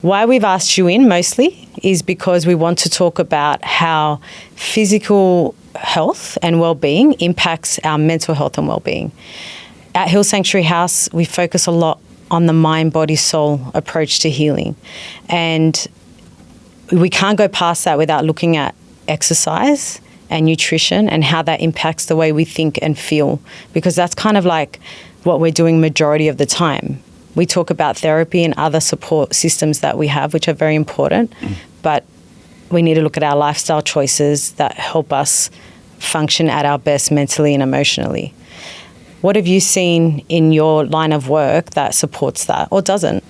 Why we've asked you in mostly is because we want to talk about how physical health and well-being impacts our mental health and well-being. At Hill Sanctuary House, we focus a lot on the mind, body, soul approach to healing. And we can't go past that without looking at exercise and nutrition and how that impacts the way we think and feel, because that's kind of like what we're doing majority of the time. We talk about therapy and other support systems that we have, which are very important, but we need to look at our lifestyle choices that help us function at our best mentally and emotionally. What have you seen in your line of work that supports that or doesn't?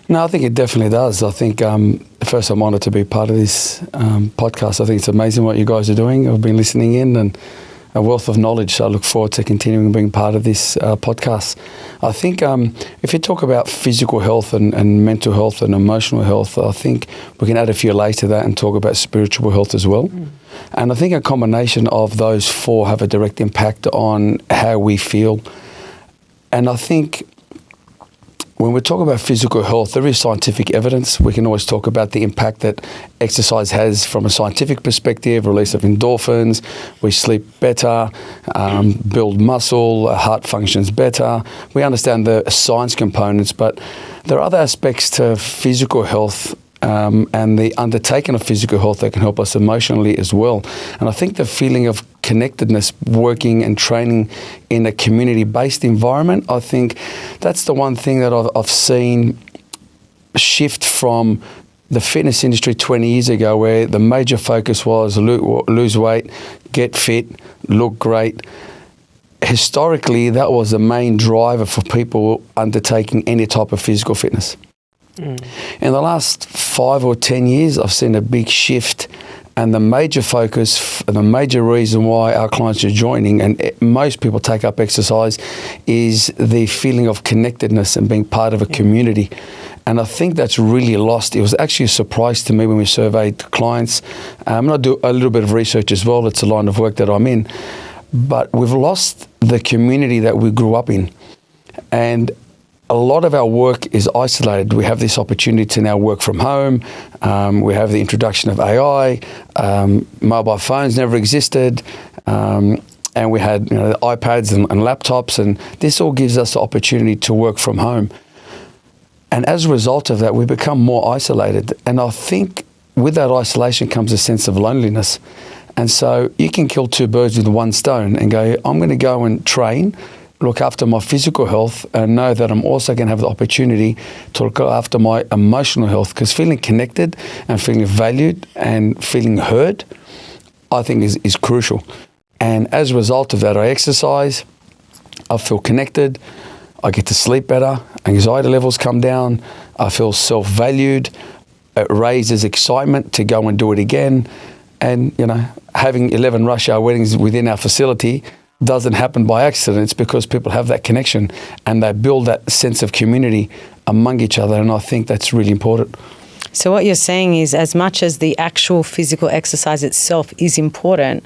No, I think it definitely does. I think, first, I'm honoured to be part of this podcast. I think it's amazing what you guys are doing. I've been listening in and a wealth of knowledge. So I look forward to continuing being part of this podcast. I think if you talk about physical health and mental health and emotional health, I think we can add a few layers to that and talk about spiritual health as well. And I think a combination of those four have a direct impact on how we feel. And I think when we talk about physical health, there is scientific evidence. We can always talk about the impact that exercise has from a scientific perspective, release of endorphins, we sleep better, build muscle, heart functions better. We understand the science components, but there are other aspects to physical health and the undertaking of physical health that can help us emotionally as well. And I think the feeling of connectedness, working and training in a community-based environment, I think that's the one thing that I've seen shift from the fitness industry 20 years ago, where the major focus was lose weight, get fit, look great. Historically, that was the main driver for people undertaking any type of physical fitness. In the last 5 or 10 years, I've seen a big shift, and the major focus, the major reason why our clients are joining, and most people take up exercise, is the feeling of connectedness and being part of a community. And I think that's really lost. It was actually a surprise to me when we surveyed clients. And I do a little bit of research as well. It's a line of work that I'm in. But we've lost the community that we grew up in. And a lot of our work is isolated. We have this opportunity to now work from home. We have the introduction of AI. Mobile phones never existed. And we had the iPads and laptops. And this all gives us the opportunity to work from home. And as a result of that, we become more isolated. And I think with that isolation comes a sense of loneliness. And so you can kill two birds with one stone and go, I'm going to go and train, look after my physical health, and know that I'm also going to have the opportunity to look after my emotional health, because feeling connected and feeling valued and feeling heard, I think is crucial. And as a result of that, I exercise, I feel connected, I get to sleep better, anxiety levels come down, I feel self-valued, it raises excitement to go and do it again. And, having 11 rush hour weddings within our facility doesn't happen by accident. It's because people have that connection and they build that sense of community among each other. And I think that's really important. So what you're saying is, as much as the actual physical exercise itself is important,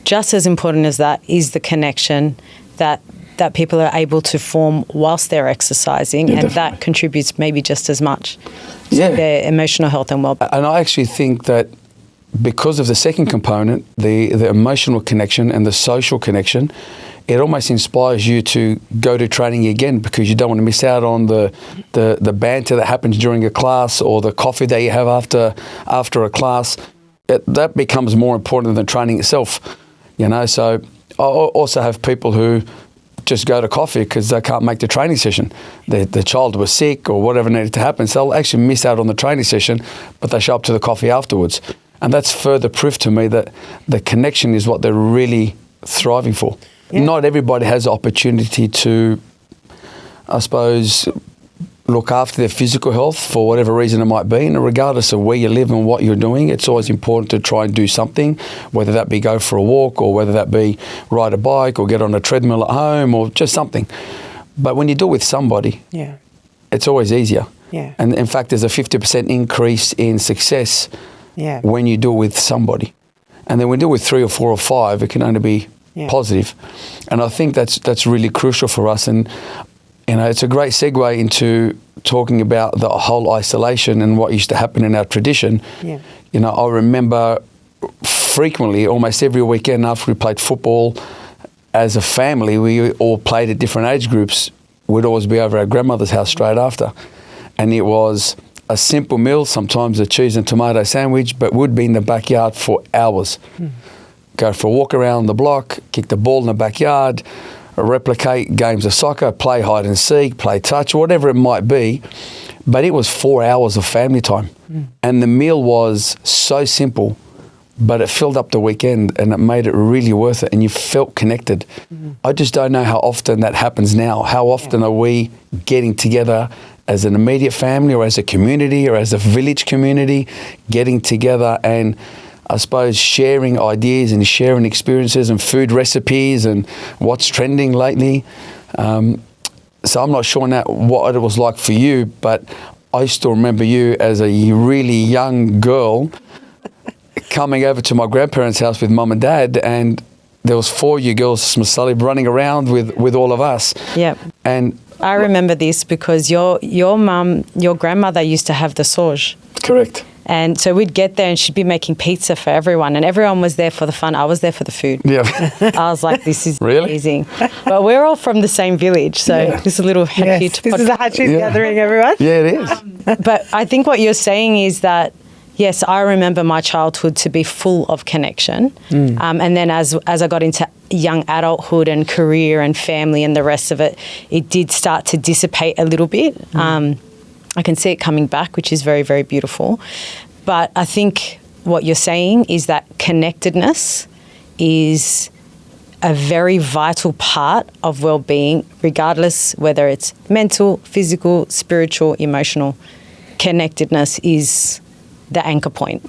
just as important as that is the connection that people are able to form whilst they're exercising, and definitely. That contributes maybe just as much to their emotional health and well-being. And I actually think that because of the second component, the emotional connection and the social connection, it almost inspires you to go to training again, because you don't want to miss out on the banter that happens during a class or the coffee that you have after a class. That becomes more important than training itself, So I also have people who just go to coffee because they can't make the training session. The child was sick or whatever needed to happen, so they'll actually miss out on the training session, but they show up to the coffee afterwards. And that's further proof to me that the connection is what they're really thriving for. Yeah. Not everybody has the opportunity to, I suppose, look after their physical health for whatever reason it might be. And regardless of where you live and what you're doing, it's always important to try and do something, whether that be go for a walk or whether that be ride a bike or get on a treadmill at home or just something. But when you do it with somebody, it's always easier. Yeah. And in fact, there's a 50% increase in success when you do it with somebody. And then when you do it with 3 or 4 or 5, it can only be positive. And I think that's really crucial for us. And it's a great segue into talking about the whole isolation and what used to happen in our tradition. Yeah. I remember frequently, almost every weekend after we played football, as a family, we all played at different age groups. We'd always be over our grandmother's house straight after. And it was a simple meal, sometimes a cheese and tomato sandwich, but would be in the backyard for hours. Go for a walk around the block, kick the ball in the backyard, replicate games of soccer, play hide and seek, play touch, whatever it might be. But it was 4 hours of family time. And the meal was so simple, but it filled up the weekend and it made it really worth it, and you felt connected. I just don't know how often that happens now. How often are we getting together as an immediate family or as a community or as a village community, getting together and I suppose sharing ideas and sharing experiences and food recipes and what's trending lately. So I'm not sure now what it was like for you, but I still remember you as a really young girl coming over to my grandparents' house with mum and dad, and there was 4 you girls, Smasali, running around with all of us. Yep. And I remember this because your grandmother used to have the sauge. Correct. And so we'd get there and she'd be making pizza for everyone, and everyone was there for the fun. I was there for the food. Yeah. I was like, this is Really? amazing. But we're all from the same village, so this is a little Yes, this is a Hatchie's gathering, everyone. Yeah, it is. But I think what you're saying is that, yes, I remember my childhood to be full of connection. And then as I got into young adulthood and career and family and the rest of it, it did start to dissipate a little bit. I can see it coming back, which is very, very beautiful. But I think what you're saying is that connectedness is a very vital part of well-being, regardless whether it's mental, physical, spiritual, emotional. Connectedness is the anchor point.